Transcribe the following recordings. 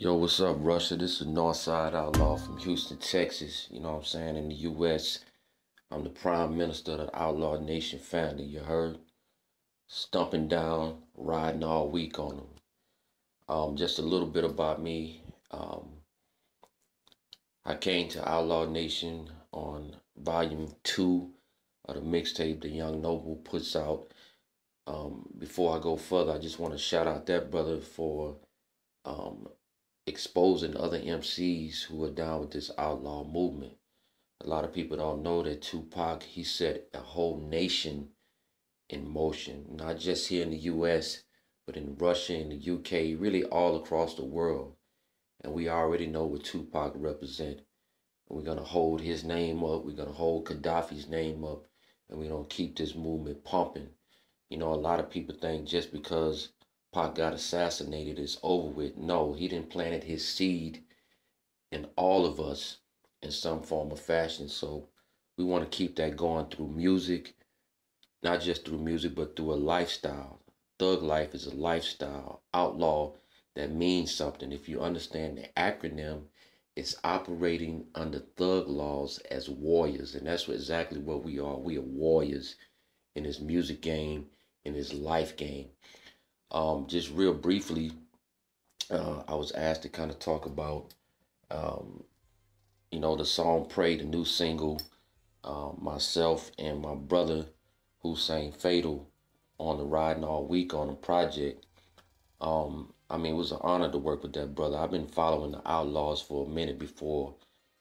Yo, what's up, Russia? This is Nawfside Outlaw from Houston, Texas. You know what I'm saying? In the U.S., I'm the Prime Minister of the Outlaw Nation family. You heard? Stumping down, riding all week on them. Just a little bit about me. I came to Outlaw Nation on Volume 2 of the mixtape the Young Noble puts out. Before I go further, I just want to shout out that brother for exposing other MCs who are down with this outlaw movement. A lot of people don't know that Tupac, he set a whole nation in motion, not just here in the US, but in Russia, in the UK, really all across the world. And we already know what Tupac represents. We're going to hold his name up. We're going to hold Gaddafi's name up. And we're going to keep this movement pumping. You know, a lot of people think just because Pac got assassinated, it's over with. No, he didn't plant his seed in all of us in some form or fashion. So we want to keep that going through music, not just through music, but through a lifestyle. Thug life is a lifestyle. Outlaw, that means something. If you understand the acronym, it's operating under thug laws as warriors. And that's exactly what we are. We are warriors in this music game, in this life game. Just real briefly, I was asked to kind of talk about, the song Pray, the new single, myself and my brother who sang Fatal on the Riding All Week on the project. It was an honor to work with that brother. I've been following the Outlaws for a minute before,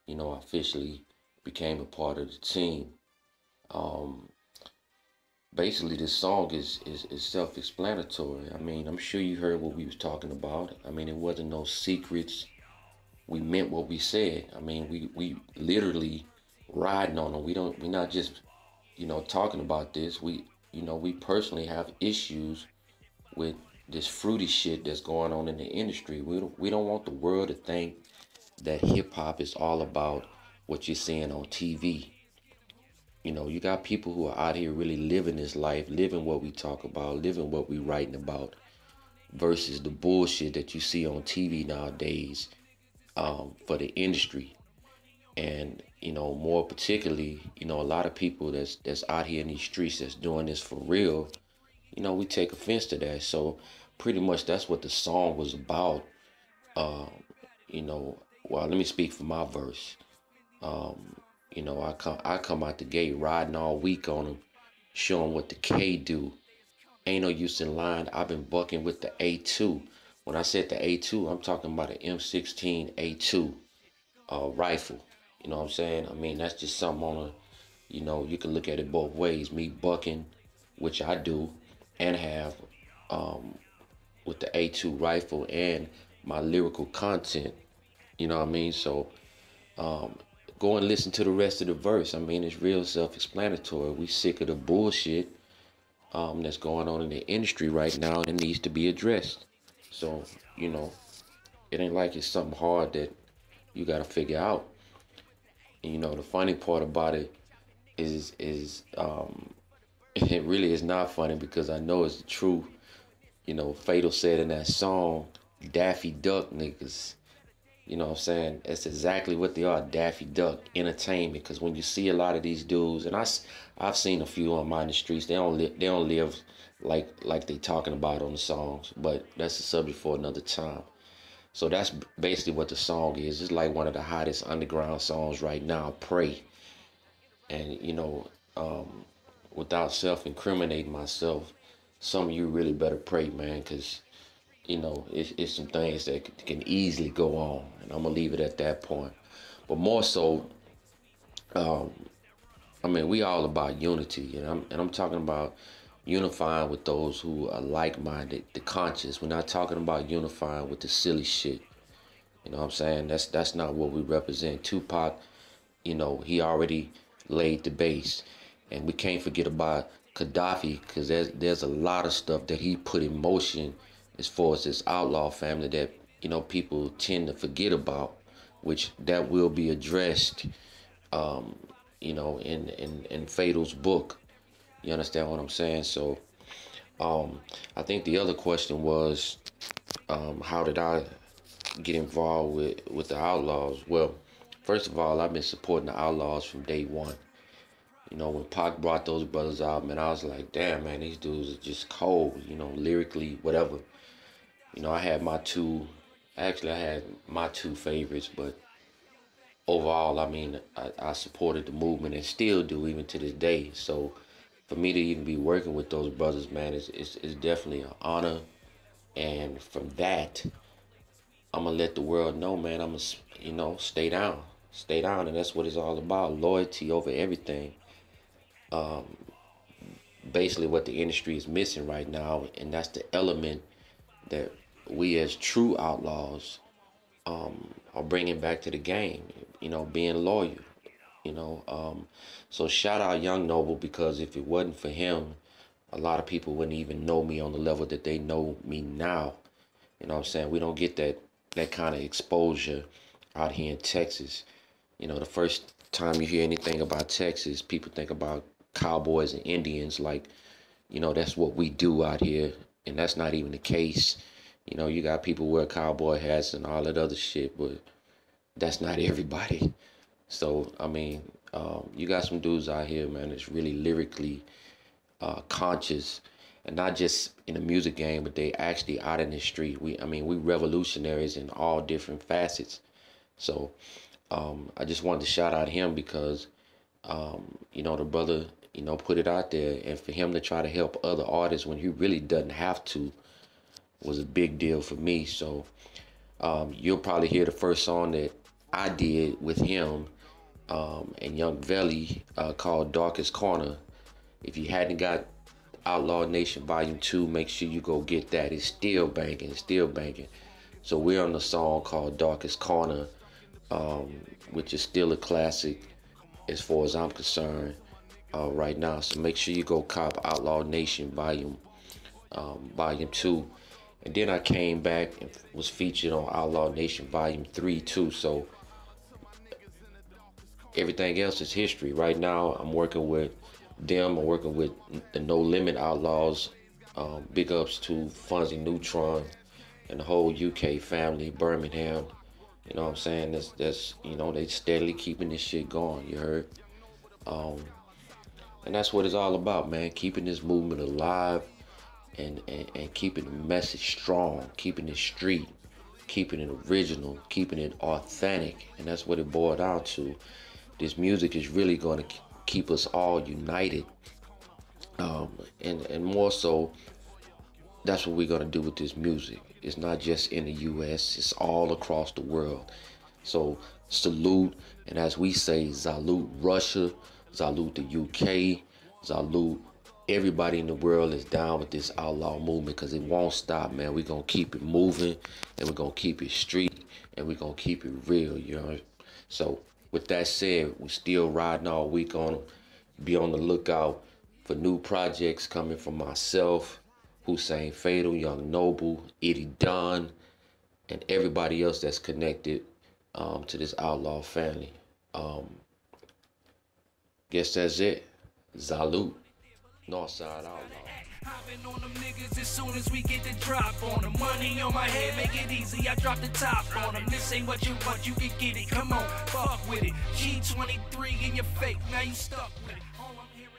I officially became a part of the team. Basically, this song is self-explanatory. I'm sure you heard what we was talking about. It wasn't no secrets. We meant what we said. We literally riding on them. We're not just, talking about this. We personally have issues with this fruity shit that's going on in the industry. We don't want the world to think that hip hop is all about what you're seeing on TV. You got people who are out here really living this life, living what we talk about, living what we writing about, versus the bullshit that you see on TV nowadays for the industry. And, more particularly, a lot of people that's out here in these streets that's doing this for real, we take offense to that. So pretty much that's what the song was about. Let me speak for my verse. I come out the gate riding all week on them, showing what the K do. Ain't no use in lying. I've been bucking with the A2. When I said the A2, I'm talking about an M16 A2 rifle. You know what I'm saying? That's just something on a, you can look at it both ways. Me bucking, which I do and have with the A2 rifle, and my lyrical content. You know what I mean? So, go and listen to the rest of the verse. It's real self-explanatory. We sick of the bullshit that's going on in the industry right now, and it needs to be addressed. So, it ain't like it's something hard that you got to figure out. And, the funny part about it is it really is not funny, because I know it's the truth. Fatal said in that song, Daffy Duck niggas. You know what I'm saying? That's exactly what they are, Daffy Duck, entertainment. Because when you see a lot of these dudes, and I've seen a few on my in the streets, they don't live like they talking about on the songs. But that's a subject for another time. So that's basically what the song is. It's like one of the hottest underground songs right now, Pray. And, without self-incriminating myself, some of you really better pray, man, because it's some things that can easily go on, and I'm gonna leave it at that point. But more so, we all about unity, and I'm talking about unifying with those who are like-minded, the conscious. We're not talking about unifying with the silly shit. You know what I'm saying? That's not what we represent. Tupac, he already laid the base, and we can't forget about Gaddafi, because there's a lot of stuff that he put in motion as far as this outlaw family that, people tend to forget about, which that will be addressed, in Fatal's book. You understand what I'm saying? So, I think the other question was, how did I get involved with the Outlaws? Well, first of all, I've been supporting the Outlaws from day one. You know, when Pac brought those brothers out, man, I was like, damn, man, these dudes are just cold, you know, lyrically, whatever. You know, I had my two favorites, but overall, I mean, I supported the movement and still do even to this day. So for me to even be working with those brothers, man, is definitely an honor. And from that, I'm gonna let the world know, man. I'm gonna, you know, stay down, and that's what it's all about. Loyalty over everything. Basically, what the industry is missing right now, and that's the element that we as true outlaws are bringing back to the game. You know, being loyal. You know, so shout out Young Noble, because if it wasn't for him, a lot of people wouldn't even know me on the level that they know me now. You know what I'm saying? We don't get that kind of exposure out here in Texas. You know, the first time you hear anything about Texas, people think about cowboys and Indians, like, you know, that's what we do out here, and that's not even the case. You know, you got people wear cowboy hats and all that other shit, but that's not everybody. So, I mean, you got some dudes out here, man, that's really lyrically conscious, and not just in the music game, but they actually out in the street. We revolutionaries in all different facets. So I just wanted to shout out him because, you know, the brother, you know, put it out there, and for him to try to help other artists when he really doesn't have to was a big deal for me. So you'll probably hear the first song that I did with him and Young Veli called Darkest Corner. If you hadn't got Outlawznation Volume 2, make sure you go get that. It's still banging, So we're on the song called Darkest Corner, which is still a classic as far as I'm concerned right now. So make sure you go cop Outlawznation Volume 2. And then I came back and was featured on Outlawznation Volume 3 too. So everything else is history. Right now I'm working with them. I'm working with the No Limit Outlaws. Big ups to Fonzie Neutron and the whole UK family, Birmingham. You know what I'm saying? That's you know, they steadily keeping this shit going, you heard? And that's what it's all about, man. Keeping this movement alive and keeping the message strong, keeping it street, keeping it original, keeping it authentic. And that's what it boiled down to. This music is really going to keep us all united. And more so, that's what we're going to do with this music. It's not just in the U.S., it's all across the world. So salute, and as we say, salute Russia, salute the UK, salute everybody in the world is down with this outlaw movement, because it won't stop, man. We're going to keep it moving, and we're going to keep it street, and we're going to keep it real, you know. So with that said, we're still riding all week on them. Be on the lookout for new projects coming from myself, Hussein Fatal, Young Noble, Eddie Dunn, and everybody else that's connected to this outlaw family. Guess that's it. Salute. Northside Outlaw. Hopping on them niggas as soon as we get the drop on them. Money on my head, make it easy, I drop the top on them. This ain't what you want, you can get it, come on, fuck with it. G23 in your fake, now you stuck with it. All I'm hearing